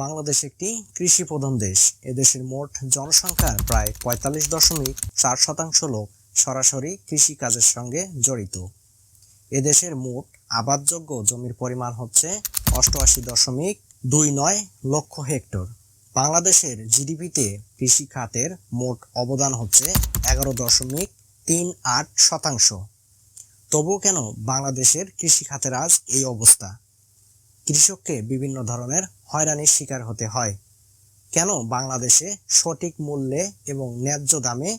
বাংলাদেশ একটি কৃষি প্রধান দেশ। এদেশের মোট জনসংখ্যার প্রায় ৪৫.৪% লোক সরাসরি কৃষি কাজের সঙ্গে জড়িত। এদেশের মোট আবাদযোগ্য জমির পরিমাণ হচ্ছে ৮৮.২৯ লক্ষ হেক্টর। বাংলাদেশের জিডিপিতে কৃষি খাতের মোট অবদান হচ্ছে ১১.৩৮%। তবুও কেন বাংলাদেশের কৃষি খাতের আজ এই অবস্থা? কৃষককে বিভিন্ন ধরনের হয়রানির শিকার হতে হয়। কেন বাংলাদেশে সঠিক মূল্যে এবং ন্যায্য দামে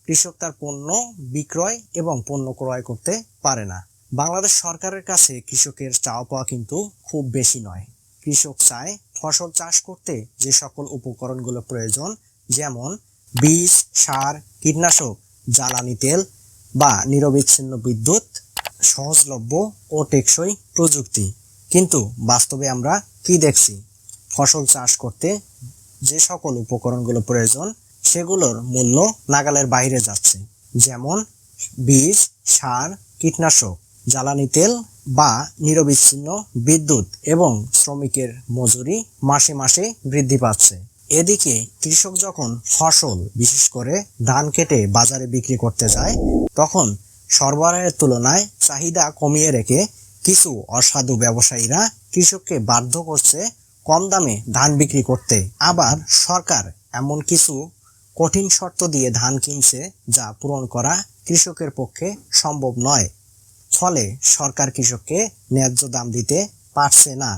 কৃষক তার পণ্য বিক্রয় এবং পণ্য ক্রয় করতে পারে না? বাংলাদেশ সরকারের কাছে কৃষকের চাওয়া পাওয়া কিন্তু খুব বেশি নয়। কৃষক চায় ফসল চাষ করতে যে সকল উপকরণগুলো প্রয়োজন, যেমন বীজ, সার, কীটনাশক, জ্বালানি তেল বা নিরবিচ্ছিন্ন বিদ্যুৎ, সহজলভ্য ও টেকসই প্রযুক্তি। কিন্তু বাস্তবে আমরা কি দেখছি? ফসল চাষ করতে যে সকল উপকরণগুলো প্রয়োজন সেগুলোর মূল্য নাগালের বাইরে যাচ্ছে, যেমন বীজ, সার, কীটনাশক, জ্বালানি তেল বা নিরবিচ্ছিন্ন বিদ্যুৎ এবং শ্রমিকের মজুরি মাসে মাসে বৃদ্ধি পাচ্ছে। এদিকে কৃষক যখন ফসল, বিশেষ করে ধান কেটে বাজারে বিক্রি করতে যায়, তখন সরবরাহের তুলনায় চাহিদা কমিয়ে রেখে কিছু অসাধু ব্যবসায়ীরা কৃষককে বাধ্য করছে কম দামে ধান বিক্রি করতে। আবার সরকার এমন কিছু কঠিন শর্ত দিয়ে ধান কিনছে যা পূরণ করা কৃষকের পক্ষে সম্ভব নয়। ফলে সরকার কৃষককে ন্যায্য দাম দিতে পারছে না।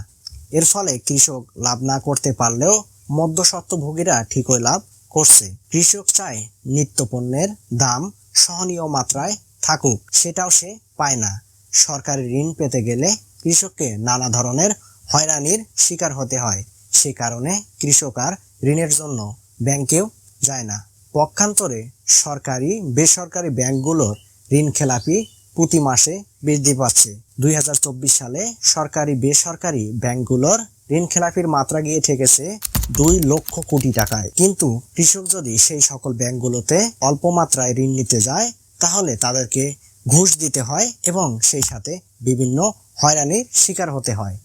এর ফলে কৃষক লাভ না করতে পারলেও মধ্যস্বত্বভোগীরা ঠিকই লাভ করছে। কৃষক চায় নিত্য পণ্যের দাম সহনীয় মাত্রায় থাকুক, সেটাও সে পায় না। সরকারি ঋণ পেতে গেলে কৃষককে নানা ধরনের হয়রানির শিকার হতে হয়। সে কারণে কৃষক আর ঋণের জন্য ব্যাংকেও যায় না। পক্ষান্তরে সরকারি বেসরকারি ব্যাংকগুলোর ঋণ খেলাপি প্রতি মাসে বৃদ্ধি পাচ্ছে। ২০২৪ সালে সরকারি বেসরকারি ব্যাংকগুলোর ঋণ খেলাপির মাত্রা গিয়ে ঠেকেছে ২ লক্ষ কোটি টাকায়। কিন্তু কৃষক যদি সেই সকল ব্যাংকগুলোতে অল্প মাত্রায় ঋণ নিতে যায়, তাহলে তাদেরকে ঘুষ দিতে হয় এবং সেই সাথে বিভিন্ন হয়রানির শিকার হতে হয়।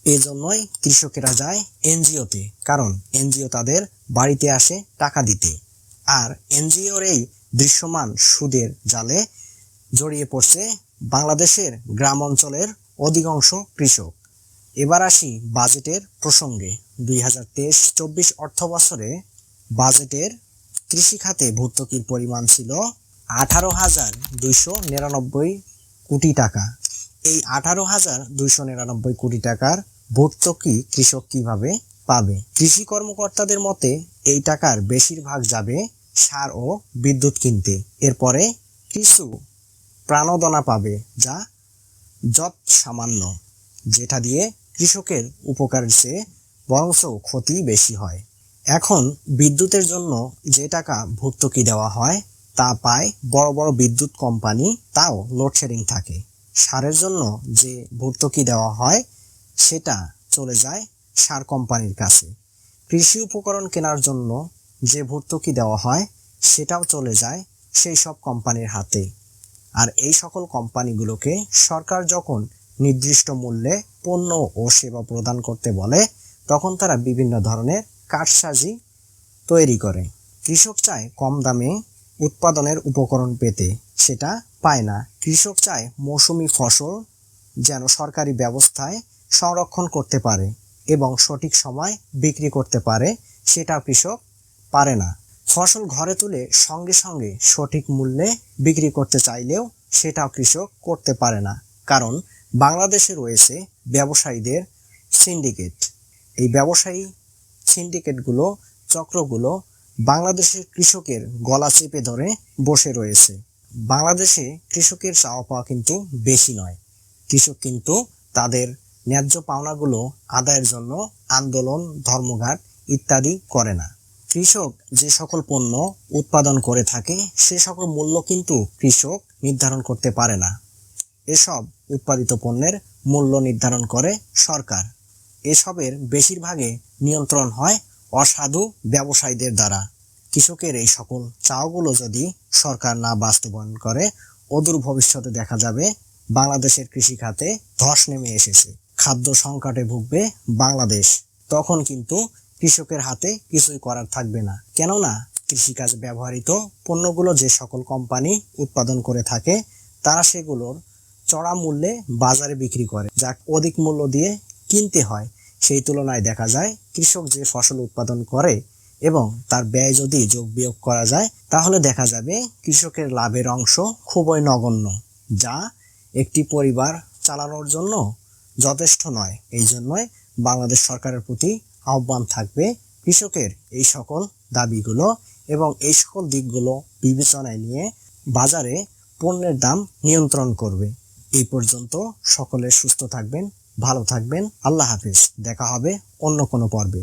এজন্যই কৃষকেরা যায় এনজিওতে, কারণ এনজিও তাদের বাড়িতে আসে টাকা দিতে। আর এনজিওর এই দৃশ্যমান সুদের জালে জড়িয়ে পড়ছে বাংলাদেশের গ্রাম অঞ্চলের অধিকাংশ কৃষক। এবার আসি বাজেটের প্রসঙ্গে। ২০২৩-২৪ অর্থ বছরে বাজেটের কৃষি খাতে ভর্তুকির পরিমাণ ছিল ১৮,২৯৯ কোটি টাকা। এই ১৮,২৯৯ কোটি টাকার ভর্তুকি কৃষক কিভাবে পাবে? কৃষি কর্মকর্তাদের মতে এই টাকার বেশিরভাগ যাবে সার ও বিদ্যুৎ কিনতে। এরপরে কিছু প্রাণোদনা পাবে, যা যৎ সামান্য, যেটা দিয়ে কৃষকের উপকারের চেয়ে বরঞ্চ ক্ষতি বেশি হয়। এখন বিদ্যুতের জন্য যে টাকা ভর্তুকি দেওয়া হয় তা পায় বড় বড় বিদ্যুৎ কোম্পানি, তাও লোডশেডিং থাকে। সারের জন্য যে ভর্তুকি দেওয়া হয় সেটা চলে যায় সার কোম্পানির কাছে। কৃষি উপকরণ কেনার জন্য যে ভর্তুকি দেওয়া হয় সেটাও চলে যায় সেই সব কোম্পানির হাতে। আর এই সকল কোম্পানিগুলোকে সরকার যখন নির্দিষ্ট মূল্যে পণ্য ও সেবা প্রদান করতে বলে, তখন তারা বিভিন্ন ধরনের কারসাজি তৈরি করে। কৃষক চায় কম দামে উৎপাদনের উপকরণ পেতে, সেটা পায় না। কৃষক চায় মৌসুমি ফসল যেন সরকারি ব্যবস্থায় সংরক্ষণ করতে পারে এবং সঠিক সময় বিক্রি করতে পারে, সেটাও কৃষক পারে না। ফসল ঘরে তুলে সঙ্গে সঙ্গে সঠিক মূল্যে বিক্রি করতে চাইলেও সেটাও কৃষক করতে পারে না, কারণ বাংলাদেশে রয়েছে ব্যবসায়ীদের সিন্ডিকেট। এই ব্যবসায়ী সিন্ডিকেটগুলো, চক্রগুলো বাংলাদেশের কৃষকের গলা চেপে ধরে বসে রয়েছে। বাংলাদেশে কৃষকের চাওয়া পাওয়া কিন্তু বেশি নয়। কৃষক কিন্তু তাদের ন্যায্য পাওনাগুলো আদায়ের জন্য আন্দোলন, ধর্মঘট ইত্যাদি করে না। কৃষক যে সকল পণ্য উৎপাদন করে থাকে সে সকল মূল্য কিন্তু কৃষক নির্ধারণ করতে পারে না। এসব উৎপাদিত পণ্যের মূল্য নির্ধারণ করে সরকার। এসবের বেশিরভাগে নিয়ন্ত্রণ হয় অসাধু ব্যবসায়ীদের দ্বারা। কৃষকের এই সকল চাওয়াগুলো যদি সরকার না বাস্তবায়ন করে, অদূর ভবিষ্যতে দেখা যাবে বাংলাদেশের কৃষি খাতে ধস নেমে এসেছে। খাদ্য সংকটে ভুগবে বাংলাদেশ। তখন কিন্তু কৃষকের হাতে কিছুই করার থাকবে না। কেননা কৃষিকাজে ব্যবহৃত পণ্যগুলো যে সকল কোম্পানি উৎপাদন করে থাকে তারা সেগুলোর চড়া মূল্যে বাজারে বিক্রি করে, যা অধিক মূল্য দিয়ে কিনতে হয়। সেই তুলনায় দেখা যায় কৃষক যে ফসল উৎপাদন করে এবং তার ব্যয় যদি যোগ বিয়োগ করা যায় তাহলে দেখা যাবে কৃষকের লাভের অংশ খুবই নগণ্য, যা একটি পরিবার চালানোর জন্য যথেষ্ট নয়। এই জন্যই বাংলাদেশ সরকারের প্রতি আহ্বান থাকবে কৃষকের এই সকল দাবিগুলো এবং এই সকল দিকগুলো বিবেচনায় নিয়ে বাজারে পণ্যের দাম নিয়ন্ত্রণ করবে। এই পর্যন্ত সকলে সুস্থ থাকবেন, ভালো থাকবেন। আল্লাহ হাফেজ। দেখা হবে অন্য কোনো পর্বে।